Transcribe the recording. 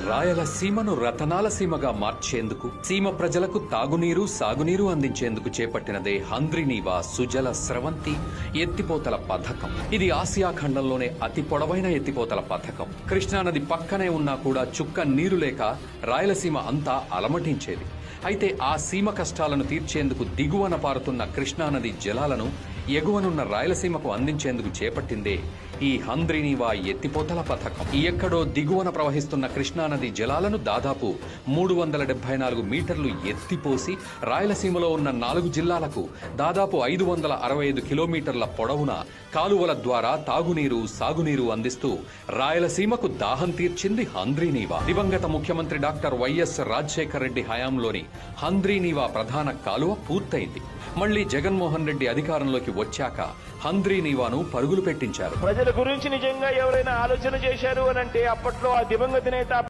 రాయలసీమను రతనాల సీమగా మార్చేందుకు, సీమ ప్రజలకు తాగునీరు, సాగునీరు అందించేందుకు చేపట్టినదే హంద్రీనీవా సుజల స్రవంతి ఎత్తిపోతల పథకం. ఇది ఆసియా ఖండంలోనే అతి పొడవైన ఎత్తిపోతల పథకం. కృష్ణానది పక్కనే ఉన్నా కూడా చుక్క నీరు లేక రాయలసీమ అంతా అలమటించేది. అయితే ఆ సీమ కష్టాలను తీర్చేందుకు దిగువన పారుతున్న కృష్ణానది జలాలను ఎగువనున్న రాయలసీమకు అందించేందుకు చేపట్టిందే ఈ హంద్రీనీవా ఎత్తిపోతల పథకం. ఎక్కడో దిగువన ప్రవహిస్తున్న కృష్ణానది జలాలను దాదాపు 374 మీటర్లు ఎత్తిపోసి రాయలసీమలో ఉన్న 4 జిల్లాలకు దాదాపు 565 కిలోమీటర్ల పొడవున కాలువల ద్వారా తాగునీరు, సాగునీరు అందిస్తూ రాయలసీమకు దాహం తీర్చింది హంద్రీనీవా. దివంగత ముఖ్యమంత్రి డాక్టర్ వైఎస్ రాజశేఖర రెడ్డి హయాంలోని హంద్రీనీవా ప్రధాన కాలువ పూర్తయింది. మళ్లీ జగన్మోహన్ రెడ్డి అధికారంలోకి వచ్చాక హంద్రీనీవాను పరుగులు పెట్టించారు. ప్రజల గురించి నిజంగా ఎవరైనా ఆలోచన చేశారు అనంటే అప్పట్లో ఆ దివంగత నేత